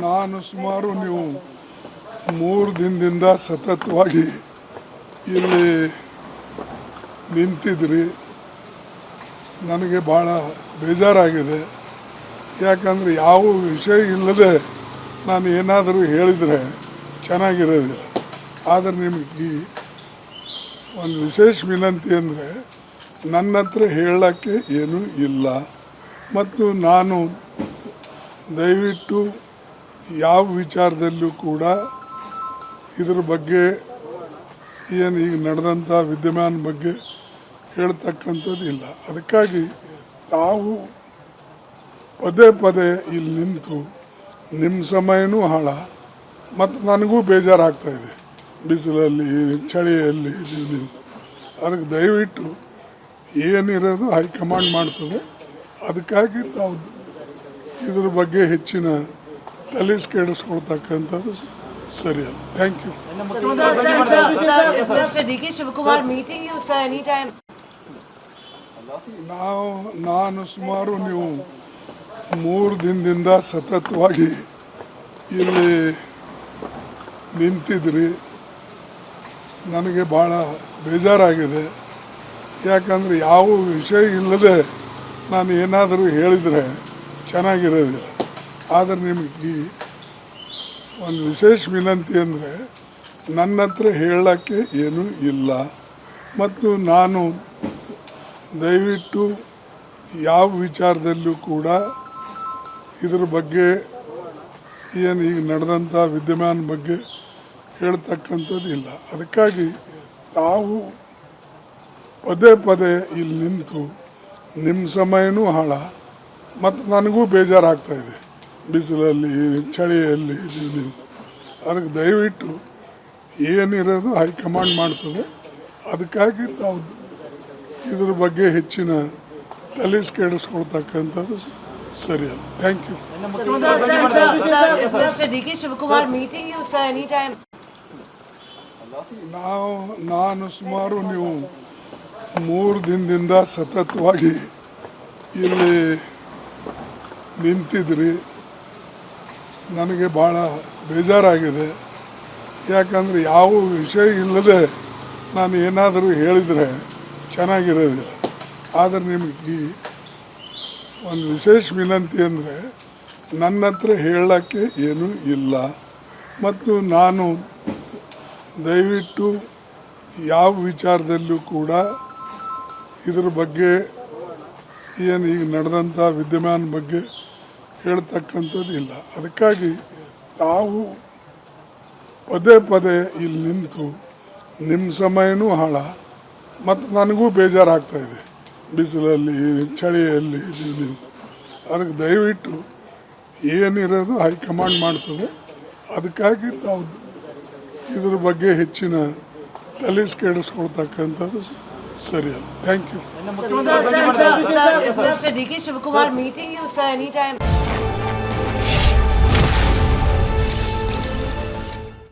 ನಾನು ಸುಮಾರು ನೀವು 3 ದಿನದಿಂದ ಸತತವಾಗಿ ಇಲ್ಲಿ ನಿಂತಿದ್ರಿ. ನನಗೆ ಭಾಳ ಬೇಜಾರಾಗಿದೆ. ಯಾಕಂದರೆ ಯಾವ ವಿಷಯ ಇಲ್ಲದೆ ನಾನು ಏನಾದರೂ ಹೇಳಿದರೆ ಚೆನ್ನಾಗಿರೋದಿಲ್ಲ. ಆದರೆ ನಿಮಗೆ ಒಂದು ವಿಶೇಷ ವಿನಂತಿ ಅಂದರೆ ನನ್ನ ಹತ್ರ ಹೇಳೋಕ್ಕೆ ಏನೂ ಇಲ್ಲ. ಮತ್ತು ನಾನು ದಯವಿಟ್ಟು ಯಾವ ವಿಚಾರದಲ್ಲೂ ಕೂಡ ಇದ್ರ ಬಗ್ಗೆ ಏನು ಈಗ ನಡೆದಂಥ ವಿದ್ಯಮಾನ ಬಗ್ಗೆ ಹೇಳ್ತಕ್ಕಂಥದ್ದು ಇಲ್ಲ. ಅದಕ್ಕಾಗಿ ತಾವು ಪದೇ ಪದೇ ಇಲ್ಲಿ ನಿಂತು ನಿಮ್ಮ ಸಮಯನೂ ಹಾಳ ಮತ್ತು ನನಗೂ ಬೇಜಾರಾಗ್ತಾಯಿದೆ. ಬಿಸಿಲಲ್ಲಿ ಚಳಿಯಲ್ಲಿ ನೀವು ನಿಂತು ಅದಕ್ಕೆ ದಯವಿಟ್ಟು ಏನಿರೋದು ಹೈಕಮಾಂಡ್ ಮಾಡ್ತದೆ. ಅದಕ್ಕಾಗಿ ತಾವು ಇದ್ರ ಬಗ್ಗೆ ಹೆಚ್ಚಿನ ತಲೆ ಕೆಡಿಸ್ಕೊಳ್ತಕ್ಕಂಥದ್ದು ಸರಿಯಲ್ಲ. Thank you. ನಾನು ಸುಮಾರು ನೀವು 3 ದಿನದಿಂದ ಸತತವಾಗಿ ಇಲ್ಲಿ ನಿಂತಿದ್ರಿ. ನನಗೆ ಭಾಳ ಬೇಜಾರಾಗಿದೆ. ಯಾಕಂದರೆ ಯಾವ ವಿಷಯ ಇಲ್ಲದೆ ನಾನು ಏನಾದರೂ ಹೇಳಿದರೆ ಚೆನ್ನಾಗಿರೋದಿಲ್ಲ. ಆದರೆ ನಿಮಗೆ ಒಂದು ವಿಶೇಷ ವಿನಂತಿ ಅಂದರೆ ನನ್ನ ಹತ್ರ ಹೇಳೋಕ್ಕೆ ಏನೂ ಇಲ್ಲ. ಮತ್ತು ನಾನು ದಯವಿಟ್ಟು ಯಾವ ವಿಚಾರದಲ್ಲೂ ಕೂಡ ಇದ್ರ ಬಗ್ಗೆ ಏನು ಈಗ ನಡೆದಂಥ ವಿದ್ಯಮಾನ ಬಗ್ಗೆ ಹೇಳ್ತಕ್ಕಂಥದ್ದು ಇಲ್ಲ. ಅದಕ್ಕಾಗಿ ತಾವು ಪದೇ ಪದೇ ಇಲ್ಲಿ ನಿಂತು ನಿಮ್ಮ ಸಮಯನೂ ಹಾಳ ಮತ್ತು ನನಗೂ ಬೇಜಾರಾಗ್ತಾಯಿದೆ. ಬಿಸಿಲಲ್ಲಿ ಚಳಿಯಲ್ಲಿ ನೀವು ನಿಂತು ಅದಕ್ಕೆ ದಯವಿಟ್ಟು ಏನಿರೋದು ಹೈಕಮಾಂಡ್ ಮಾಡ್ತದೆ. ಅದಕ್ಕಾಗಿ ತಾವು ಇದ್ರ ಬಗ್ಗೆ ಹೆಚ್ಚಿನ ತಲೆ ಕೆಡಿಸ್ಕೊಳ್ತಕ್ಕಂಥದ್ದು ಸರಿಯಲ್ಲ. Thank you. ನಾನು ಸುಮಾರು ನೀವು 3 ದಿನದಿಂದ ಸತತವಾಗಿ ಇಲ್ಲಿ ನಿಂತಿದ್ರಿ. ನನಗೆ ಭಾಳ ಬೇಜಾರಾಗಿದೆ. ಯಾಕಂದರೆ ಯಾವ ವಿಷಯ ಇಲ್ಲದೆ ನಾನು ಏನಾದರೂ ಹೇಳಿದರೆ ಚೆನ್ನಾಗಿರೋದಿಲ್ಲ. ಆದರೆ ನಿಮಗೆ ಒಂದು ವಿಶೇಷ ವಿನಂತಿ ಅಂದರೆ ನನ್ನ ಹತ್ರ ಹೇಳೋಕ್ಕೆ ಏನೂ ಇಲ್ಲ. ಮತ್ತು ನಾನು ದಯವಿಟ್ಟು ಯಾವ ವಿಚಾರದಲ್ಲೂ ಕೂಡ ಇದ್ರ ಬಗ್ಗೆ ಏನು ಈಗ ನಡೆದಂಥ ವಿದ್ಯಮಾನ ಬಗ್ಗೆ ಹೇಳ್ತಕ್ಕಂಥದ್ದು ಇಲ್ಲ. ಅದಕ್ಕಾಗಿ ತಾವು ಪದೇ ಪದೇ ಇಲ್ಲಿ ನಿಂತು ನಿಮ್ಮ ಸಮಯನೂ ಹಾಳ ಮತ್ತು ನನಗೂ ಬೇಜಾರಾಗ್ತಾಯಿದೆ. ಬಿಸಿಲಲ್ಲಿ ಚಳಿಯಲ್ಲಿ ನೀವು ನಿಂತು ಅದಕ್ಕೆ ದಯವಿಟ್ಟು ಏನಿರೋದು ಹೈಕಮಾಂಡ್ ಮಾಡ್ತದೆ. ಅದಕ್ಕಾಗಿ ತಾವು ಇದ್ರ ಬಗ್ಗೆ ಹೆಚ್ಚಿನ ತಲೆ ಕೆಡಿಸ್ಕೊಳ್ತಕ್ಕಂಥದ್ದು ಸರಿಯಲ್ಲ. Thank you.